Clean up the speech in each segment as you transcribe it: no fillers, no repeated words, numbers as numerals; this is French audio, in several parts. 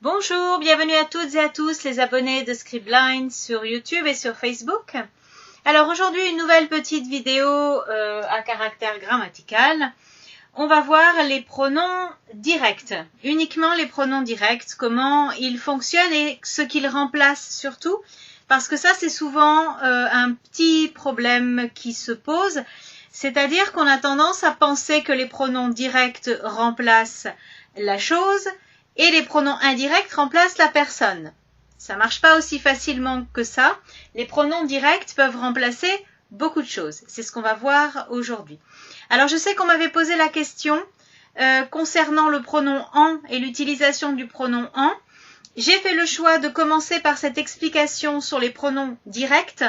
Bonjour, bienvenue à toutes et à tous les abonnés de Scribblind sur YouTube et sur Facebook. Alors aujourd'hui une nouvelle petite vidéo à caractère grammatical. On va voir les pronoms directs, uniquement les pronoms directs, comment ils fonctionnent et ce qu'ils remplacent surtout. Parce que ça c'est souvent un petit problème qui se pose, c'est-à-dire qu'on a tendance à penser que les pronoms directs remplacent la chose, et les pronoms indirects remplacent la personne. Ça ne marche pas aussi facilement que ça. Les pronoms directs peuvent remplacer beaucoup de choses. C'est ce qu'on va voir aujourd'hui. Alors, je sais qu'on m'avait posé la question concernant le pronom en et l'utilisation du pronom en. J'ai fait le choix de commencer par cette explication sur les pronoms directs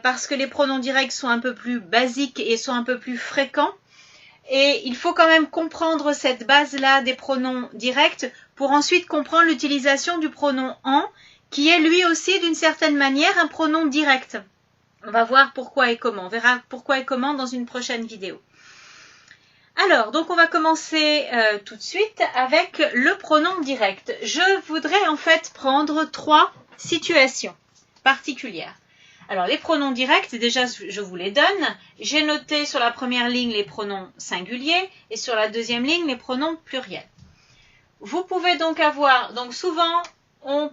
parce que les pronoms directs sont un peu plus basiques et sont un peu plus fréquents. Et il faut quand même comprendre cette base-là des pronoms directs pour ensuite comprendre l'utilisation du pronom en, qui est lui aussi d'une certaine manière un pronom direct. On va voir pourquoi et comment. On verra pourquoi et comment dans une prochaine vidéo. Alors, donc on va commencer tout de suite avec le pronom direct. Je voudrais en fait prendre 3 situations particulières. Alors, les pronoms directs, déjà, je vous les donne. J'ai noté sur la première ligne les pronoms singuliers et sur la deuxième ligne les pronoms pluriels. Vous pouvez donc avoir, donc souvent, on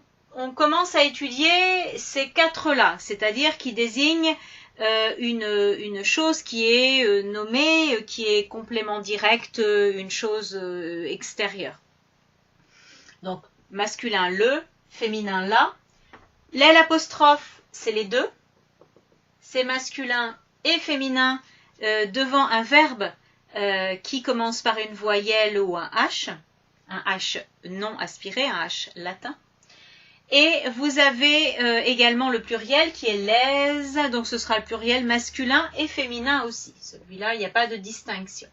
commence à étudier ces 4-là, c'est-à-dire qui désignent une chose qui est nommée, qui est complément direct, une chose extérieure. Donc, masculin le, féminin la. L'L apostrophe, c'est les deux. C'est masculin et féminin devant un verbe qui commence par une voyelle ou un H non aspiré, un H latin. Et vous avez également le pluriel qui est les, donc ce sera le pluriel masculin et féminin aussi. Celui-là, il n'y a pas de distinction.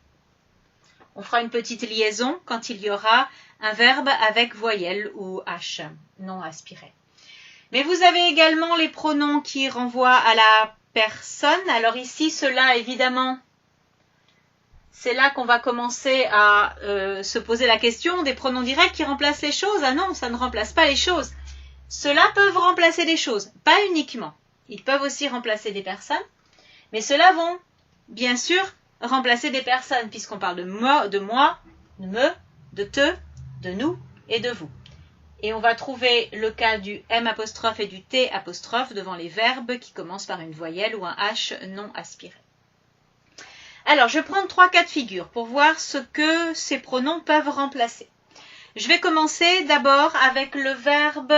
On fera une petite liaison quand il y aura un verbe avec voyelle ou H non aspiré. Mais vous avez également les pronoms qui renvoient à la personne. Alors ici, cela évidemment, c'est là qu'on va commencer à se poser la question des pronoms directs qui remplacent les choses. Ah non, ça ne remplace pas les choses. Ceux-là peuvent remplacer des choses, pas uniquement. Ils peuvent aussi remplacer des personnes, mais ceux-là vont bien sûr remplacer des personnes puisqu'on parle de moi, de me, de te, de nous et de vous. Et on va trouver le cas du M' et du T' devant les verbes qui commencent par une voyelle ou un H non aspiré. Alors, je vais prendre 3 cas de figure pour voir ce que ces pronoms peuvent remplacer. Je vais commencer d'abord avec le verbe...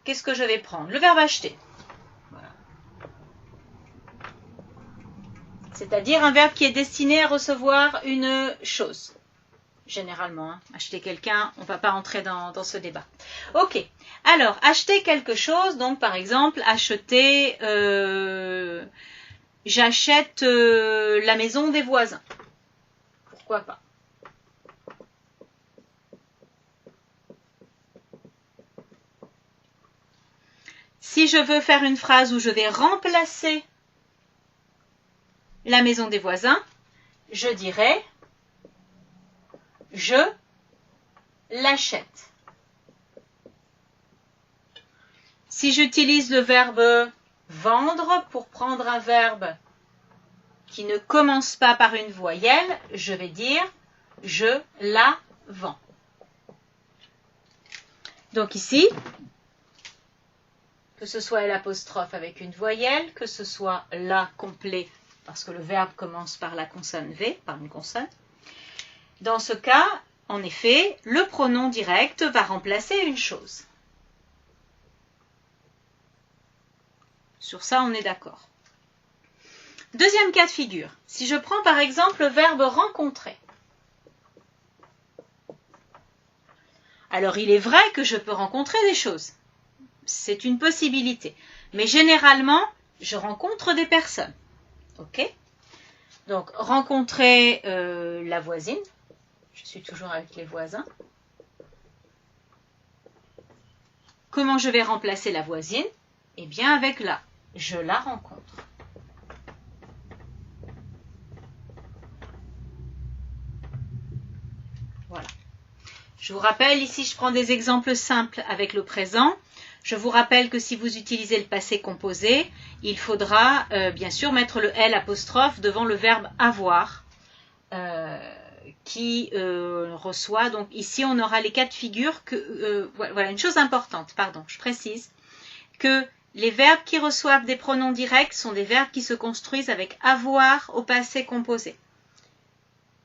Qu'est-ce que je vais prendre? Le verbe acheter. Voilà. C'est-à-dire un verbe qui est destiné à recevoir une chose. Généralement, acheter quelqu'un, on ne va pas entrer dans ce débat. Ok, alors, acheter quelque chose, donc par exemple, acheter, j'achète la maison des voisins. Pourquoi pas? Si je veux faire une phrase où je vais remplacer la maison des voisins, je dirais je l'achète. Si j'utilise le verbe vendre pour prendre un verbe qui ne commence pas par une voyelle, je vais dire je la vends. Donc ici, que ce soit l'apostrophe avec une voyelle, que ce soit la complet, parce que le verbe commence par la consonne V, par une consonne. Dans ce cas, en effet, le pronom direct va remplacer une chose. Sur ça, on est d'accord. Deuxième cas de figure. Si je prends par exemple le verbe rencontrer. Alors, il est vrai que je peux rencontrer des choses. C'est une possibilité. Mais généralement, je rencontre des personnes. Ok? Donc, rencontrer la voisine. Je suis toujours avec les voisins. Comment je vais remplacer la voisine? Eh bien, avec la. Je la rencontre. Je vous rappelle, ici je prends des exemples simples avec le présent. Je vous rappelle que si vous utilisez le passé composé, il faudra bien sûr mettre le L apostrophe devant le verbe avoir qui reçoit. Donc ici on aura les cas de figure que, voilà une chose importante, pardon, je précise que les verbes qui reçoivent des pronoms directs sont des verbes qui se construisent avec avoir au passé composé.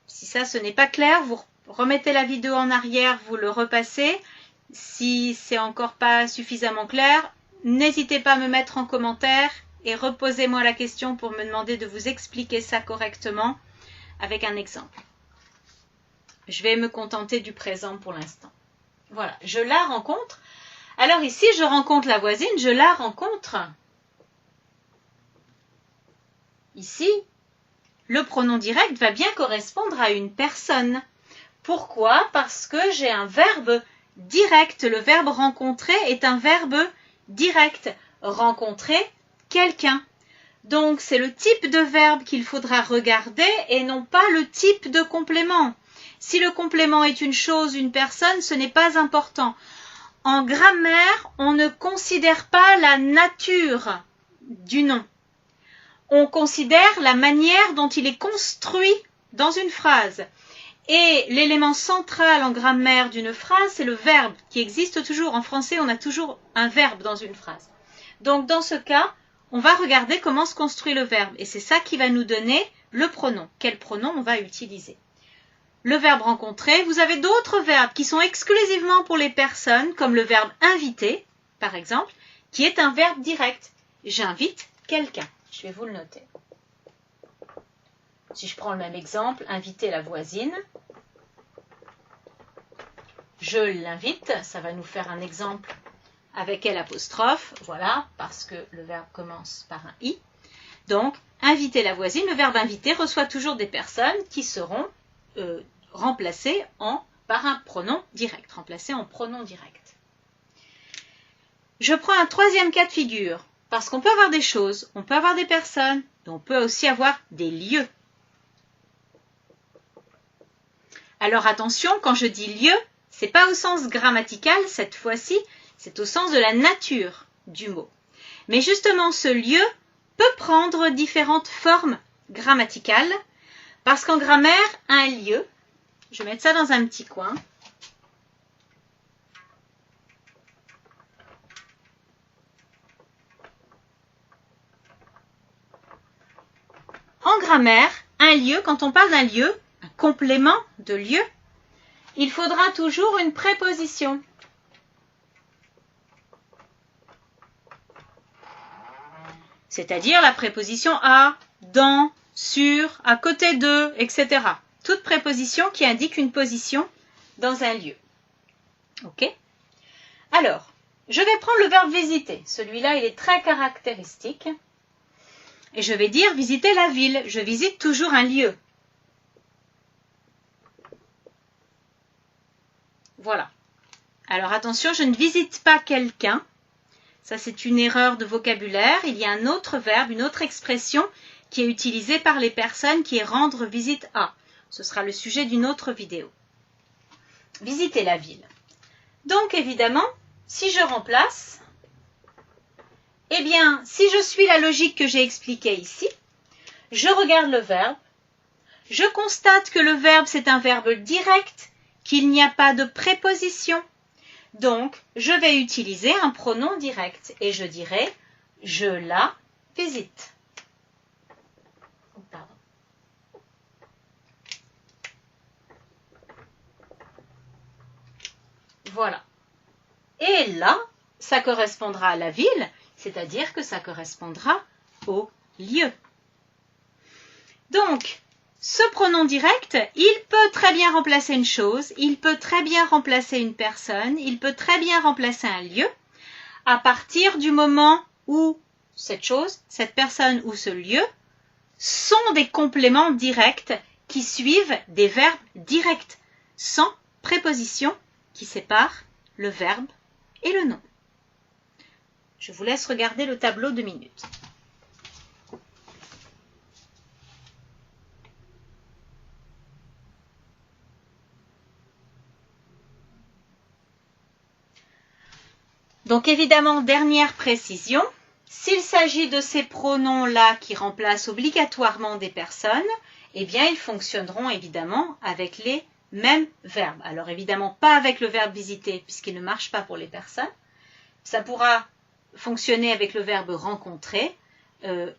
Si ça, ce n'est pas clair, vous remettez la vidéo en arrière, vous le repassez. Si c'est encore pas suffisamment clair, n'hésitez pas à me mettre en commentaire et reposez-moi la question pour me demander de vous expliquer ça correctement avec un exemple. Je vais me contenter du présent pour l'instant. Voilà, je la rencontre. Alors ici, je rencontre la voisine, je la rencontre. Ici, le pronom direct va bien correspondre à une personne. Pourquoi? Parce que j'ai un verbe direct. Le verbe rencontrer est un verbe direct. Rencontrer quelqu'un. Donc, c'est le type de verbe qu'il faudra regarder et non pas le type de complément. Si le complément est une chose, une personne, ce n'est pas important. En grammaire, on ne considère pas la nature du nom. On considère la manière dont il est construit dans une phrase. Et l'élément central en grammaire d'une phrase, c'est le verbe qui existe toujours. En français, on a toujours un verbe dans une phrase. Donc, dans ce cas, on va regarder comment se construit le verbe. Et c'est ça qui va nous donner le pronom. Quel pronom on va utiliser? Le verbe rencontrer. Vous avez d'autres verbes qui sont exclusivement pour les personnes, comme le verbe inviter, par exemple, qui est un verbe direct. J'invite quelqu'un. Je vais vous le noter. Si je prends le même exemple, inviter la voisine, je l'invite, ça va nous faire un exemple avec L apostrophe, voilà, parce que le verbe commence par un I. Donc, inviter la voisine, le verbe inviter reçoit toujours des personnes qui seront remplacées par un pronom direct, remplacées en pronom direct. Je prends un troisième cas de figure, parce qu'on peut avoir des choses, on peut avoir des personnes, et on peut aussi avoir des lieux. Alors attention, quand je dis lieu, c'est pas au sens grammatical cette fois-ci, c'est au sens de la nature du mot. Mais justement, ce lieu peut prendre différentes formes grammaticales, parce qu'en grammaire, un lieu, je vais mettre ça dans un petit coin, en grammaire, un lieu, quand on parle d'un lieu, un complément de lieu, il faudra toujours une préposition. C'est-à-dire la préposition à, dans, sur, à côté de, etc. Toute préposition qui indique une position dans un lieu. Ok? Alors, je vais prendre le verbe visiter. Celui-là, il est très caractéristique. Et je vais dire visiter la ville. Je visite toujours un lieu. Voilà. Alors attention, je ne visite pas quelqu'un. Ça, c'est une erreur de vocabulaire. Il y a un autre verbe, une autre expression qui est utilisée par les personnes qui est rendre visite à. Ce sera le sujet d'une autre vidéo. Visiter la ville. Donc, évidemment, si je remplace, eh bien, si je suis la logique que j'ai expliquée ici, je regarde le verbe, je constate que le verbe, c'est un verbe direct, qu'il n'y a pas de préposition. Donc, je vais utiliser un pronom direct et je dirai « je la visite ». Pardon. Voilà. Et là, ça correspondra à la ville, c'est-à-dire que ça correspondra au lieu. Donc, ce pronom direct, il peut très bien remplacer une chose, il peut très bien remplacer une personne, il peut très bien remplacer un lieu, à partir du moment où cette chose, cette personne ou ce lieu sont des compléments directs qui suivent des verbes directs, sans préposition qui sépare le verbe et le nom. Je vous laisse regarder le tableau 2 minutes. Donc évidemment, dernière précision, s'il s'agit de ces pronoms-là qui remplacent obligatoirement des personnes, eh bien ils fonctionneront évidemment avec les mêmes verbes. Alors évidemment pas avec le verbe visiter puisqu'il ne marche pas pour les personnes. Ça pourra fonctionner avec le verbe rencontrer.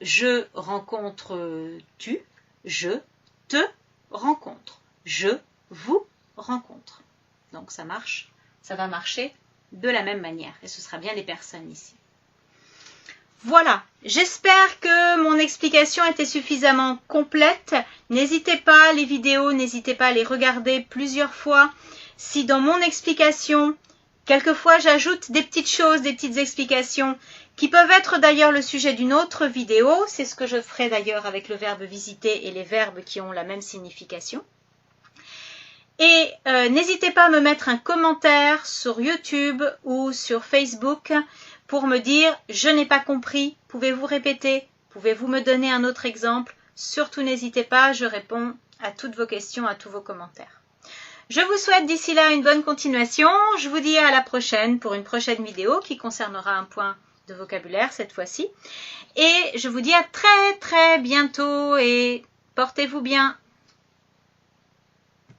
Je rencontre tu, je te rencontre, je vous rencontre. Donc ça marche, ça va marcher de la même manière et ce sera bien les personnes ici. Voilà, j'espère que mon explication était suffisamment complète. N'hésitez pas, les vidéos, n'hésitez pas à les regarder plusieurs fois. Si dans mon explication, quelquefois j'ajoute des petites choses, des petites explications qui peuvent être d'ailleurs le sujet d'une autre vidéo, c'est ce que je ferai d'ailleurs avec le verbe visiter et les verbes qui ont la même signification. Et n'hésitez pas à me mettre un commentaire sur YouTube ou sur Facebook pour me dire « Je n'ai pas compris, pouvez-vous répéter? Pouvez-vous me donner un autre exemple ?» Surtout n'hésitez pas, je réponds à toutes vos questions, à tous vos commentaires. Je vous souhaite d'ici là une bonne continuation. Je vous dis à la prochaine pour une prochaine vidéo qui concernera un point de vocabulaire cette fois-ci. Et je vous dis à très bientôt et portez-vous bien.